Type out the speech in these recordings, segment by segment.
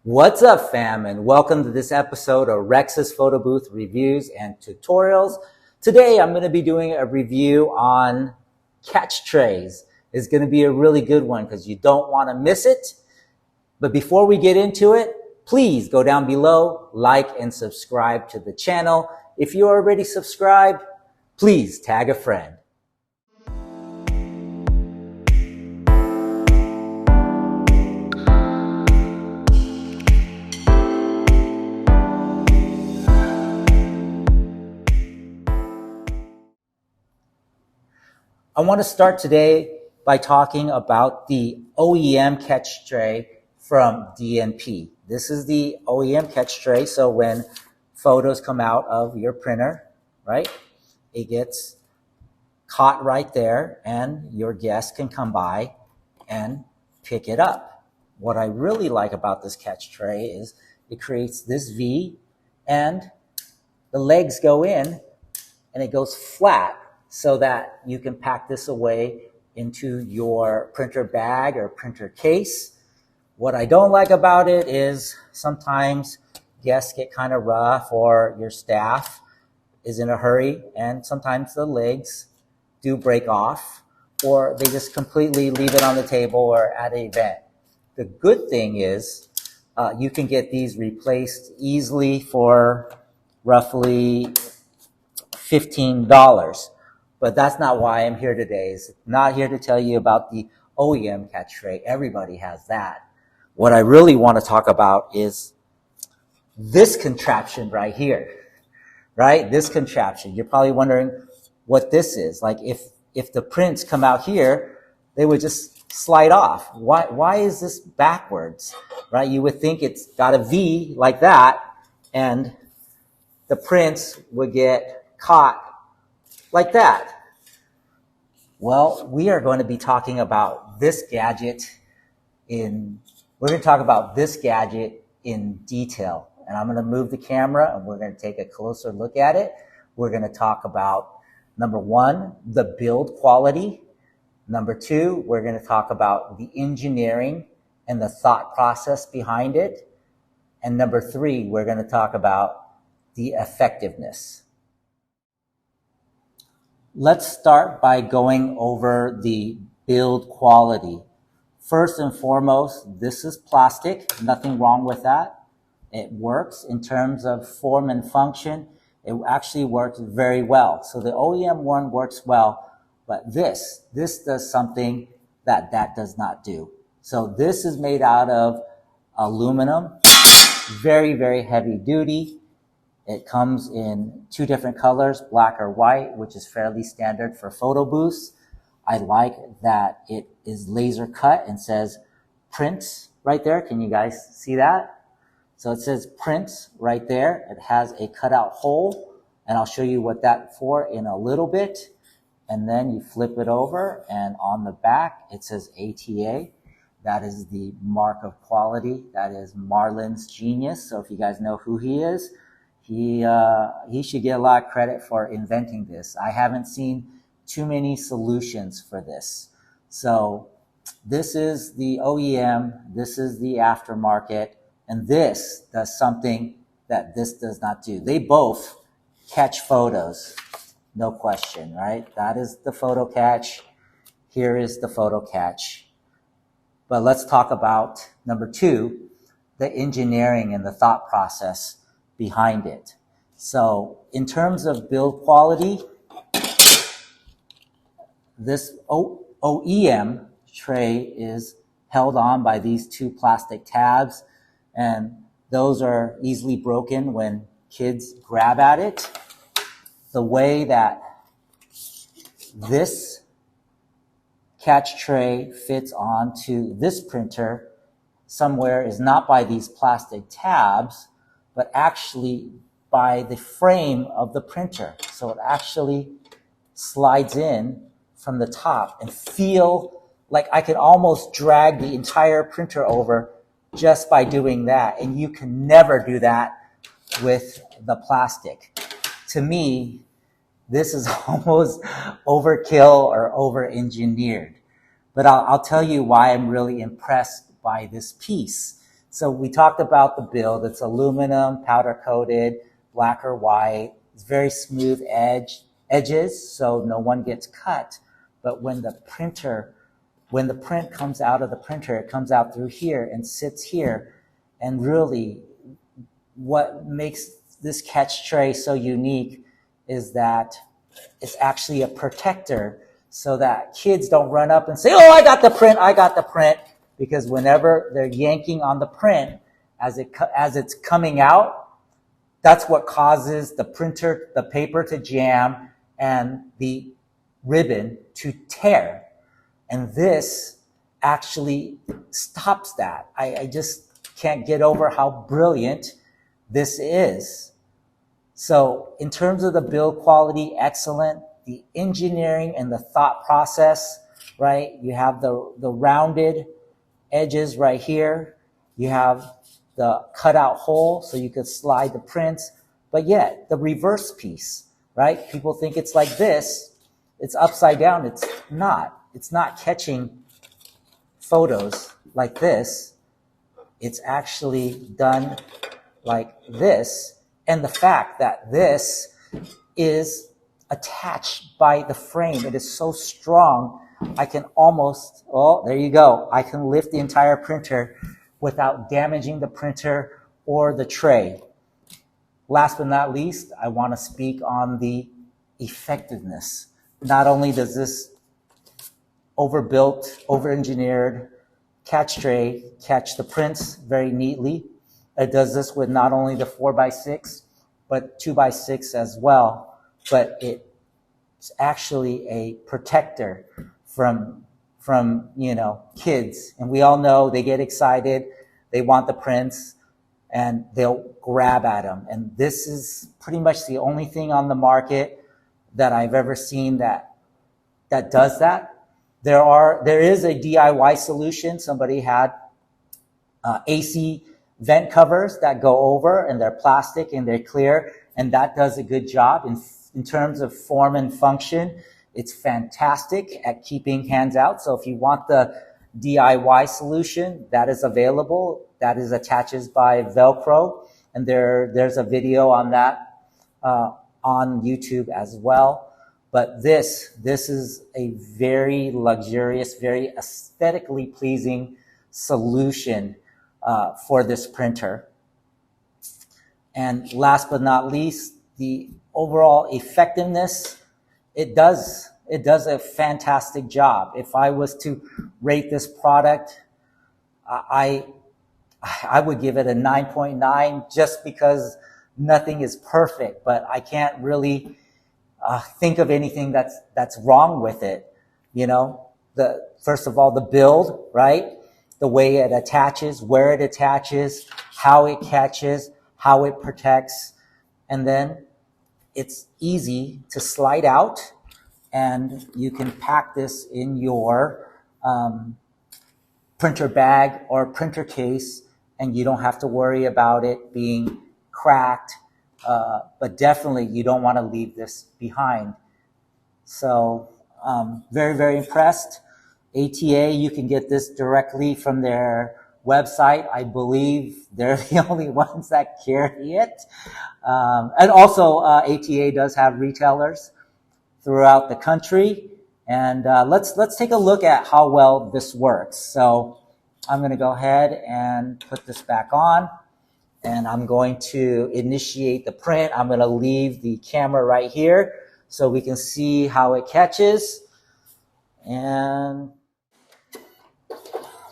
What's up, fam, and welcome to this episode of Rex's Photo Booth Reviews and Tutorials. Today, I'm going to be doing a review on catch trays. It's going to be a really good one because you don't want to miss it. But before we get into it, please go down below, like and subscribe to the channel. If you're already subscribed, please tag a friend. I want to start today by talking about the OEM catch tray from DNP. This is the OEM catch tray, so when photos come out of your printer, right, it gets caught right there and your guest can come by and pick it up. What I really like about this catch tray is it creates this V and the legs go in and it goes flat, so that you can pack this away into your printer bag or printer case. What I don't like about it is sometimes guests get kind of rough or your staff is in a hurry and sometimes the legs do break off or they just completely leave it on the table or at an event. The good thing is you can get these replaced easily for roughly $15. But that's not why I'm here today. It's not here to tell you about the OEM catch tray. Everybody has that. What I really want to talk about is this contraption right here, right? This contraption. You're probably wondering what this is. Like if the prints come out here, they would just slide off. Why is this backwards, right? You would think it's got a V like that and the prints would get caught like that. Well, we are going to be talking about this gadget in detail. And I'm going to move the camera and we're going to take a closer look at it. We're going to talk about, number one, the build quality. Number two, we're going to talk about the engineering and the thought process behind it. And number three, we're going to talk about the effectiveness. Let's start by going over the build quality. First and foremost, this is plastic. Nothing wrong with that. It works in terms of form and function. It actually works very well. So the OEM one works well, but this does something that does not do. So this is made out of aluminum, very, very heavy duty. It comes in two different colors, black or white, which is fairly standard for photo booths. I like that it is laser cut and says prints right there. Can you guys see that? So it says prints right there. It has a cutout hole, and I'll show you what that's for in a little bit. And then you flip it over, and on the back, it says ATA. That is the mark of quality. That is Marlin's genius. So if you guys know who he is, he should get a lot of credit for inventing this. I haven't seen too many solutions for this. So this is the OEM, this is the aftermarket, and this does something that this does not do. They both catch photos, no question, right? That is the photo catch. Here is the photo catch. But let's talk about number two, the engineering and the thought process behind it. So in terms of build quality, this OEM tray is held on by these two plastic tabs, and those are easily broken when kids grab at it. The way that this catch tray fits onto this printer somewhere is not by these plastic tabs, but actually by the frame of the printer. So it actually slides in from the top and feel like I could almost drag the entire printer over just by doing that. And you can never do that with the plastic. To me, this is almost overkill or over-engineered. But I'll tell you why I'm really impressed by this piece. So we talked about the build. It's aluminum, powder coated, black or white. It's very smooth edges, so no one gets cut. But when the print comes out of the printer, it comes out through here and sits here. And really, what makes this catch tray so unique is that it's actually a protector so that kids don't run up and say, oh, I got the print. Because whenever they're yanking on the print, as it's coming out, that's what causes the paper to jam and the ribbon to tear. And this actually stops that. I just can't get over how brilliant this is. So in terms of the build quality, excellent. The engineering and the thought process, right? You have the rounded edges right here. You have the cutout hole so you could slide the prints, but yet the reverse piece, right? People think it's like this. It's upside down. It's not. It's not catching photos like this. It's actually done like this. And the fact that this is attached by the frame, it is so strong, I can almost, oh, there you go. I can lift the entire printer without damaging the printer or the tray. Last but not least, I want to speak on the effectiveness. Not only does this overbuilt, over-engineered catch tray catch the prints very neatly, it does this with not only the 4x6, but 2x6 as well. But it's actually a protector from kids. And we all know they get excited, they want the prints, and they'll grab at them. And this is pretty much the only thing on the market that I've ever seen that does that. There is a DIY solution. Somebody had AC vent covers that go over, and they're plastic and they're clear, and that does a good job in terms of form and function. It's fantastic at keeping hands out. So if you want the DIY solution, that is available. That is attaches by Velcro, and there's a video on that on YouTube as well. But this is a very luxurious, very aesthetically pleasing solution for this printer. And last but not least, the overall effectiveness, it does a fantastic job. If I was to rate this product, I would give it a 9.9 just because nothing is perfect, but I can't really think of anything that's wrong with it. First of all, the build, right? The way it attaches, where it attaches, how it catches, how it protects, and then it's easy to slide out, and you can pack this in your printer bag or printer case, and you don't have to worry about it being cracked. But definitely you don't want to leave this behind. So very, very impressed. ATA, you can get this directly from their website. I believe they're the only ones that carry it. And also ATA does have retailers throughout the country. And let's take a look at how well this works. So I'm going to go ahead and put this back on. And I'm going to initiate the print. I'm going to leave the camera right here so we can see how it catches. And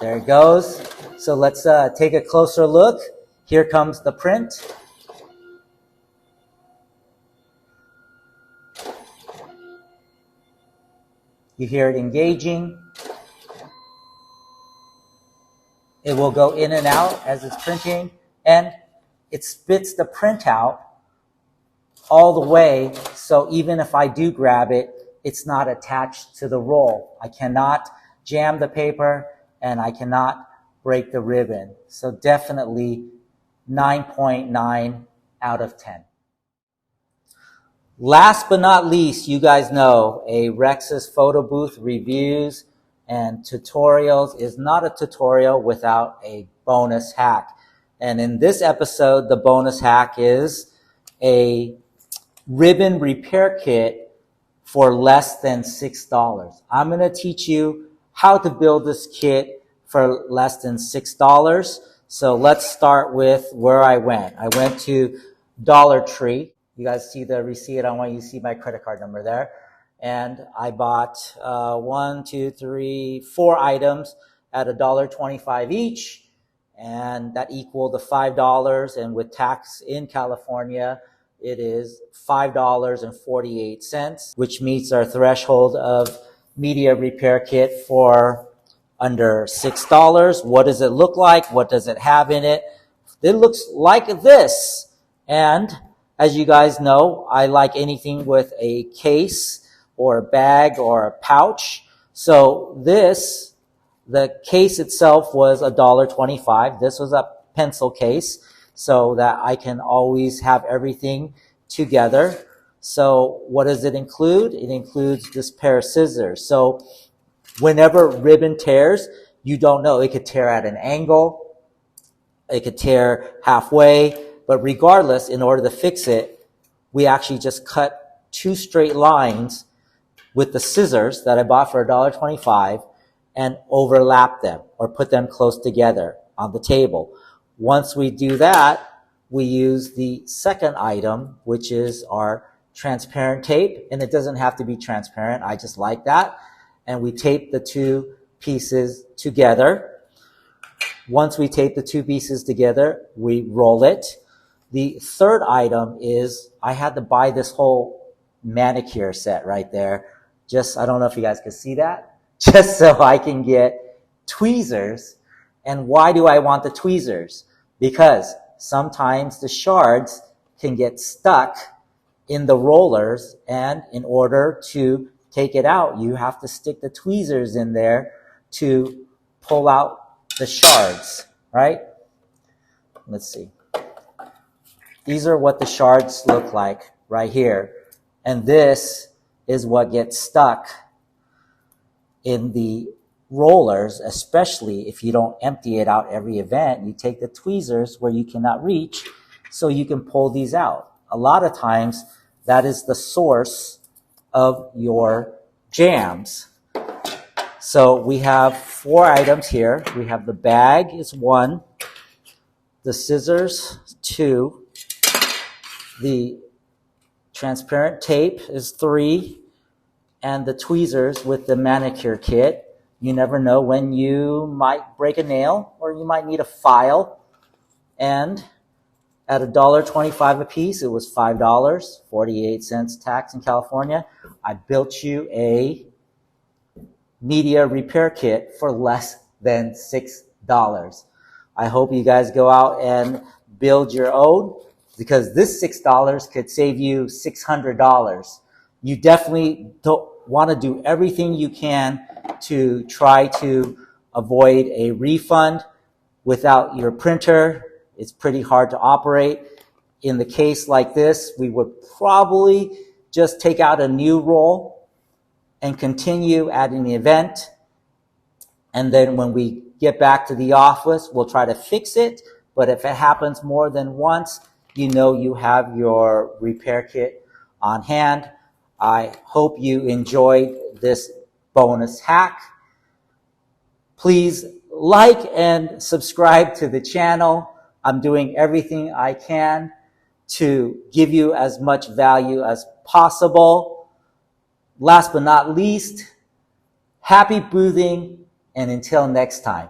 there it goes. So let's take a closer look. Here comes the print. You hear it engaging. It will go in and out as it's printing, and it spits the print out all the way. So even if I do grab it, it's not attached to the roll. I cannot jam the paper and I cannot break the ribbon. So definitely 9.9 out of 10. Last but not least, you guys know a Rex's photo booth reviews and tutorials is not a tutorial without a bonus hack. And in this episode, the bonus hack is a ribbon repair kit for less than $6. I'm going to teach you how to build this kit for less than $6. So let's start with where I went. I went to Dollar Tree. You guys see the receipt? I want you to see my credit card number there. And I bought 4 items at $1.25 each. And that equaled the $5. And with tax in California, it is $5.48, which meets our threshold of media repair kit for under $6. What does it look like? What does it have in it? It looks like this. And as you guys know, I like anything with a case or a bag or a pouch. So the case itself was $1.25. This was a pencil case so that I can always have everything together. So what does it include? It includes this pair of scissors. So whenever ribbon tears, you don't know. It could tear at an angle. It could tear halfway. But regardless, in order to fix it, we actually just cut 2 straight lines with the scissors that I bought for $1.25 and overlap them or put them close together on the table. Once we do that, we use the second item, which is our transparent tape. And it doesn't have to be transparent. I just like that. And we tape the 2 pieces together. Once we tape the 2 pieces together, we roll it. The third item is I had to buy this whole manicure set right there. I don't know if you guys can see that. Just so I can get tweezers. And why do I want the tweezers? Because sometimes the shards can get stuck in the rollers, and in order to take it out, you have to stick the tweezers in there to pull out the shards, right? Let's see. These are what the shards look like right here. And this is what gets stuck in the rollers, especially if you don't empty it out every event. You take the tweezers where you cannot reach so you can pull these out. A lot of times that is the source of your jams. So we have 4 items here. We have the bag is 1, the scissors 2, the transparent tape is 3, and the tweezers with the manicure kit. You never know when you might break a nail or you might need a file. And at $1.25 a piece, it was $5.48 tax in California. I built you a media repair kit for less than $6. I hope you guys go out and build your own, because this $6 could save you $600. You definitely don't want to do everything you can to try to avoid a refund. Without your printer, it's pretty hard to operate. In the case like this, we would probably just take out a new roll and continue at an event. And then when we get back to the office, we'll try to fix it. But if it happens more than once, you know you have your repair kit on hand. I hope you enjoyed this bonus hack. Please like and subscribe to the channel. I'm doing everything I can to give you as much value as possible. Last but not least, happy boothing, and until next time.